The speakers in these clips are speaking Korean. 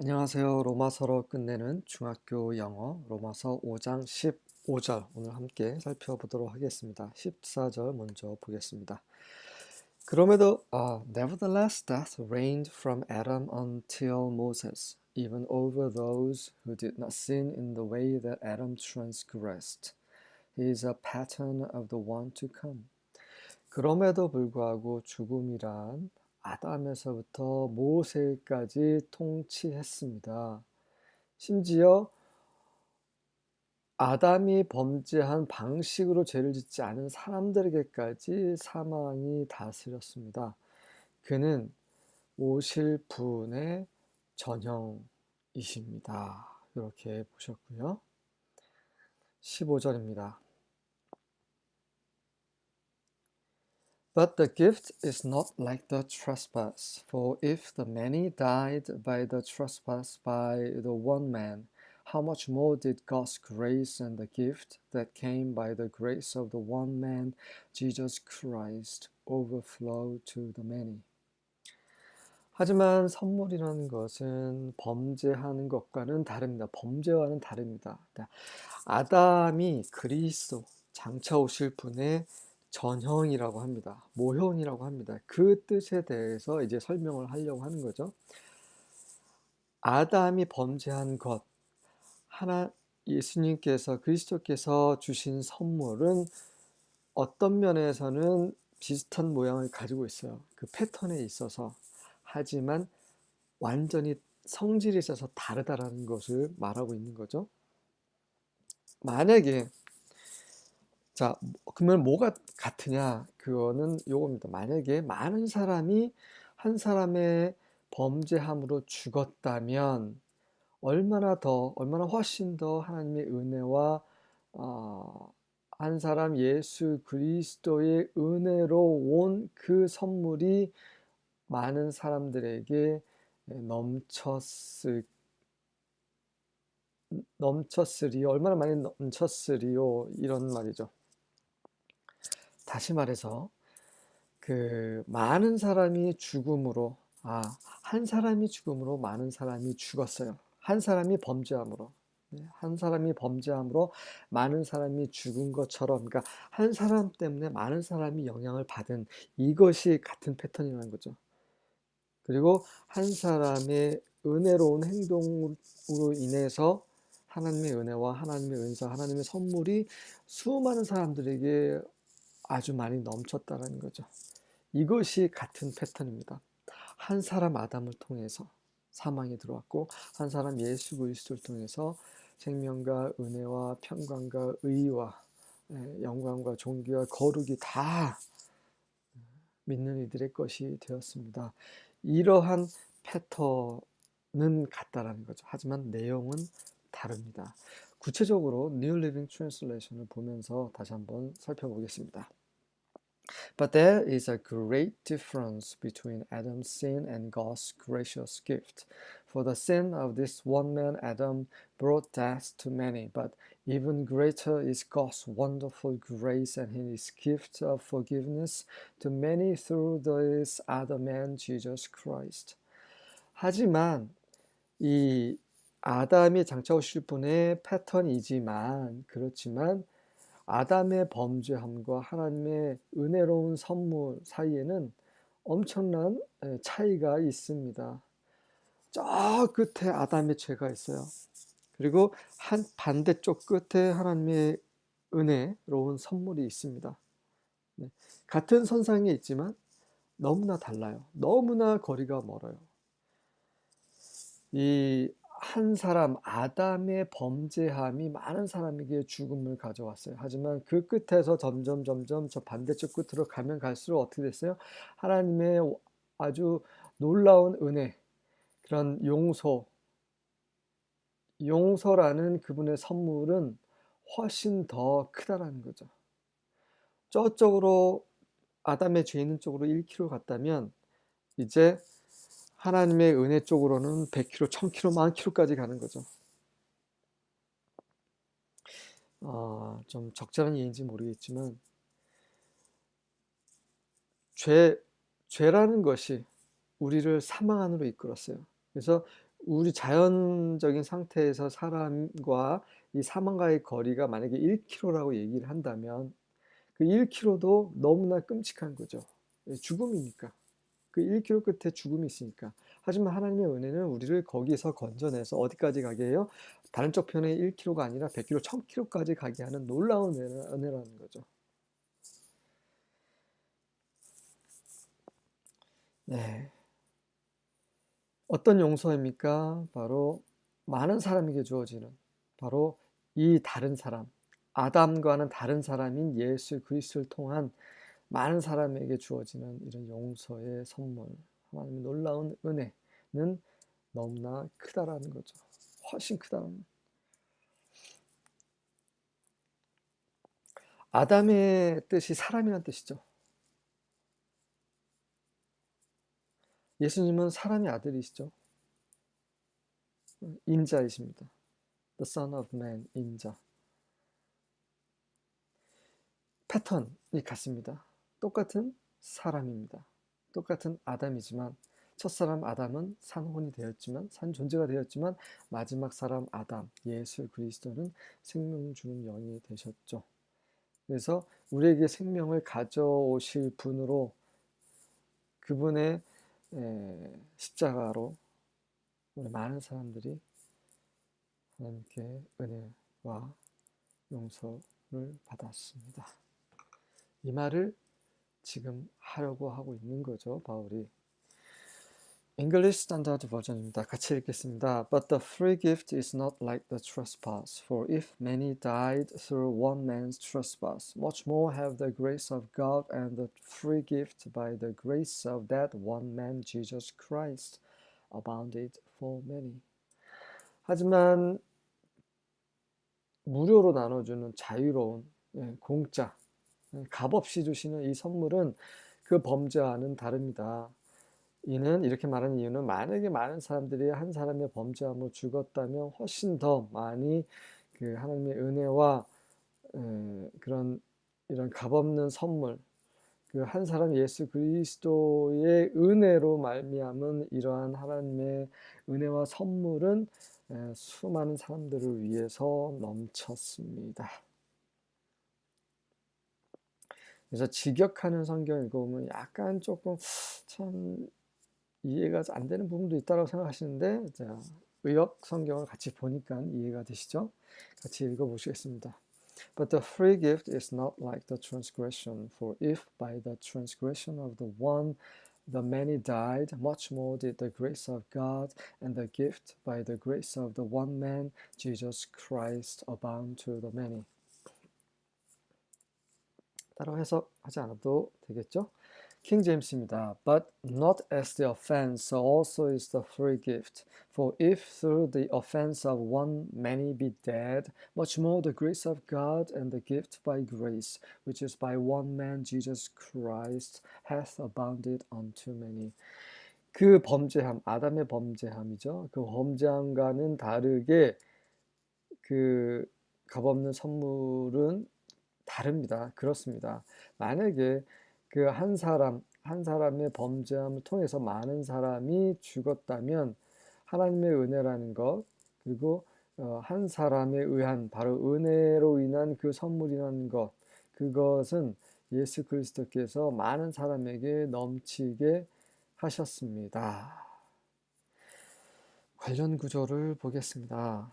안녕하세요. 로마서로 끝내는 중학교 영어 로마서 5장 15절 오늘 함께 살펴보도록 하겠습니다. 14절 먼저 보겠습니다. 그럼에도 nevertheless death reigned from Adam until Moses, even over those who did not sin in the way that Adam transgressed. He is a pattern of the one to come. 그럼에도 불구하고 죽음이란 아담에서부터 모세까지 통치했습니다. 심지어 아담이 범죄한 방식으로 죄를 짓지 않은 사람들에게까지 사망이 다스렸습니다. 그는 오실 분의 전형이십니다. 이렇게 보셨고요. 15절입니다. But the gift is not like the trespass, for if the many died by the trespass by the one man, how much more did God's grace and the gift that came by the grace of the one man, Jesus Christ, overflow to the many? 하지만 선물이라는 것은 범죄하는 것과는 다릅니다. 범죄와는 다릅니다. 아담이 그리스도, 장차 오실 분의 전형이라고 합니다. 모형이라고 합니다. 그 뜻에 대해서 이제 설명을 하려고 하는 거죠. 아담이 범죄한 것, 예수님께서 그리스도께서 주신 선물은 어떤 면에서는 비슷한 모양을 가지고 있어요. 그 패턴에 있어서. 하지만 완전히 성질에 있어서 다르다라는 것을 말하고 있는 거죠. 만약에 자, 그러면 뭐가 같으냐? 그거는 요겁니다. 만약에 많은 사람이 한 사람의 범죄함으로 죽었다면 얼마나 훨씬 더 하나님의 은혜와 한 사람 예수 그리스도의 은혜로 온 그 선물이 많은 사람들에게 넘쳤으리요. 얼마나 많이 넘쳤으리요. 이런 말이죠. 다시 말해서 그 많은 사람이 죽음으로 한 사람이 죽음으로 많은 사람이 죽었어요. 한 사람이 범죄함으로. 한 사람이 범죄함으로 많은 사람이 죽은 것처럼, 그러니까 한 사람 때문에 많은 사람이 영향을 받은 이것이 같은 패턴이라는 거죠. 그리고 한 사람의 은혜로운 행동으로 인해서 하나님의 은혜와 하나님의 은사, 하나님의 선물이 수많은 사람들에게 아주 많이 넘쳤다라는 거죠. 이것이 같은 패턴입니다. 한 사람 아담을 통해서 사망이 들어왔고 한 사람 예수 그리스도를 통해서 생명과 은혜와 평강과 의와 영광과 존귀와 거룩이 다 믿는 이들의 것이 되었습니다. 이러한 패턴은 같다라는 거죠. 하지만 내용은 다릅니다. 구체적으로 New Living Translation을 보면서 다시 한번 살펴보겠습니다. But there is a great difference between Adam's sin and God's gracious gift. For the sin of this one man, Adam, brought death to many, but even greater is God's wonderful grace and his gift of forgiveness to many through this other man, Jesus Christ. 하지만 이 아담이 장차 오실 분의 패턴이지만 그렇지만 아담의 범죄함과 하나님의 은혜로운 선물 사이에는 엄청난 차이가 있습니다. 저 끝에 아담의 죄가 있어요. 그리고 한 반대쪽 끝에 하나님의 은혜로운 선물이 있습니다. 같은 선상에 있지만 너무나 달라요. 너무나 거리가 멀어요. 이 한 사람 아담의 범죄함이 많은 사람에게 죽음을 가져왔어요. 하지만 그 끝에서 점점 저 반대쪽 끝으로 가면 갈수록 어떻게 됐어요? 하나님의 아주 놀라운 은혜, 그런 용서라는 그분의 선물은 훨씬 더 크다라는 거죠. 저쪽으로 아담의 죄 있는 쪽으로 1km 갔다면 이제 하나님의 은혜 쪽으로는 100km, 1000km, 10,000km까지 가는 거죠. 좀 적절한 예인지 모르겠지만 죄라는 것이 우리를 사망 안으로 이끌었어요. 그래서 우리 자연적인 상태에서 사람과 이 사망과의 거리가 만약에 1km라고 얘기를 한다면 그 1km도 너무나 끔찍한 거죠. 죽음이니까. 그 1km 끝에 죽음이 있으니까. 하지만 하나님의 은혜는 우리를 거기서 건져내서 어디까지 가게 해요? 다른 쪽 편에 1km가 아니라 100km, 1000km까지 가게 하는 놀라운 은혜라는 거죠. 네. 어떤 용서입니까? 바로 많은 사람에게 주어지는 바로 이 다른 사람, 아담과는 다른 사람인 예수 그리스도를 통한 많은 사람에게 주어지는 이런 용서의 선물, 하나님의 놀라운 은혜는 너무나 크다라는 거죠. 훨씬 크다는. 아담의 뜻이 사람이란 뜻이죠. 예수님은 사람의 아들이시죠. 인자이십니다. The Son of Man, 인자. 패턴이 같습니다. 똑같은 사람입니다. 똑같은 아담이지만 첫사람 아담은 산혼이 되었지만 산 존재가 되었지만 마지막 사람 아담 예수 그리스도는 생명 주는 영이 되셨죠. 그래서 우리에게 생명을 가져오실 분으로 그분의 십자가로 우리 많은 사람들이 하나님께 은혜와 용서를 받았습니다. 이 말을 지금 하려고 하고 있는 거죠, 바울이. English Standard 버전입니다. 같이 읽겠습니다. But the free gift is not like the trespass. For if many died through one man's trespass, much more have the grace of God and the free gift by the grace of that one man, Jesus Christ, abounded for many. 하지만 무료로 나눠주는 자유로운 공짜, 값없이 주시는 이 선물은 그 범죄와는 다릅니다. 이는 이렇게 말하는 이유는 만약에 많은 사람들이 한 사람의 범죄함으로 죽었다면 훨씬 더 많이 그 하나님의 은혜와 그런 이런 값없는 선물, 그 한 사람 예수 그리스도의 은혜로 말미암은 이러한 하나님의 은혜와 선물은 수많은 사람들을 위해서 넘쳤습니다. 그래서 직역하는 성경 읽어보면 약간 조금 참 이해가 안 되는 부분도 있다고 생각하시는데, 자, 의역 성경을 같이 보니까 이해가 되시죠? 같이 읽어보시겠습니다. But the free gift is not like the transgression, for if by the transgression of the one the many died, much more did the grace of God and the gift by the grace of the one man, Jesus Christ, abound to the many. 따로 해석하지 않아도 되겠죠? 킹 제임스입니다. But not as the offense, so also is the free gift. For if through the offense of one many be dead, much more the grace of God and the gift by grace, which is by one man Jesus Christ, hath abounded unto many. 그 범죄함, 아담의 범죄함이죠. 그 범죄함과는 다르게 그 값없는 선물은 다릅니다. 그렇습니다. 만약에 그 한 사람의 범죄함을 통해서 많은 사람이 죽었다면 하나님의 은혜라는 것, 그리고 한 사람에 의한 바로 은혜로 인한 그 선물이라는 것, 그것은 예수 그리스도께서 많은 사람에게 넘치게 하셨습니다. 관련 구절을 보겠습니다.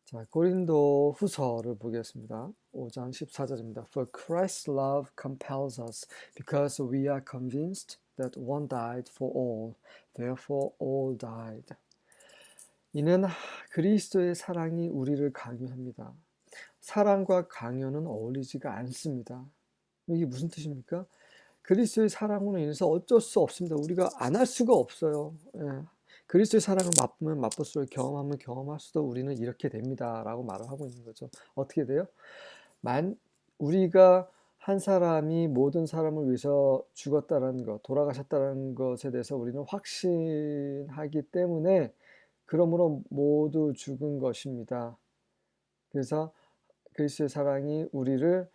자, 고린도 후서를 보겠습니다. 5장 14절입니다. For Christ's love compels us, because we are convinced that one died for all, therefore all died. 이는 그리스도의 사랑이 우리를 강요합니다. 사랑과 강요는 어울리지가 않습니다. 이게 무슨 뜻입니까? 그리스도의 사랑으로 인해서 어쩔 수 없습니다. 우리가 안 할 수가 없어요. 예. 그리스도의 사랑을 맛보면 맛볼수록 경험하면 경험할수록 우리는 이렇게 됩니다. 라고 말을 하고 있는 거죠. 어떻게 돼요? 우리가 한 사람이 모든 사람을 위해서 죽었다는 것, 돌아가셨다는 것에 대해서 우리는 확신하기 때문에 그러므로 모두 죽은 것입니다. 그래서 그리스도의 사랑이 우리를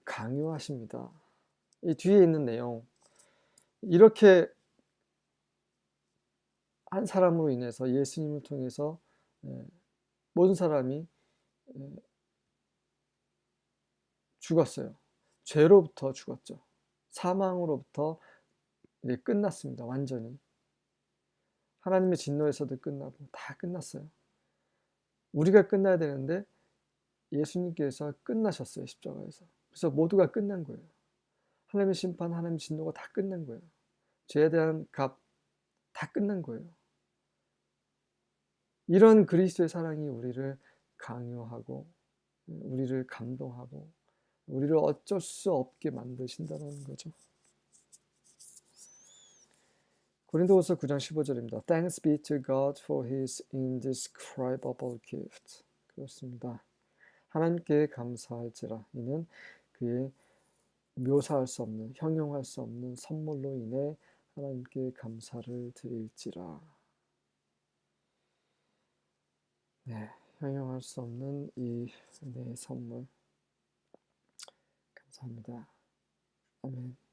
강요하십니다. 이 뒤에 있는 내용, 이렇게 한 사람으로 인해서 예수님을 통해서 모든 사람이 죽었어요. 죄로부터 죽었죠. 사망으로부터 이제 끝났습니다. 완전히. 하나님의 진노에서도 끝나고 다 끝났어요. 우리가 끝나야 되는데 예수님께서 끝나셨어요. 십자가에서. 그래서 모두가 끝난 거예요. 하나님의 심판, 하나님의 진노가 다 끝난 거예요. 죄에 대한 값 다 끝난 거예요. 이런 그리스도의 사랑이 우리를 강요하고 우리를 감동하고 우리를 어쩔 수 없게 만드신다는 거죠. 고린도후서 9장 15절입니다. Thanks be to God for his indescribable gift. 그렇습니다. 하나님께 감사할지라. 이는 그의 묘사할 수 없는, 형용할 수 없는 선물로 인해 하나님께 감사를 드릴지라. 네, 형용할 수 없는 이 은혜의 선물. 감사합니다. 아멘.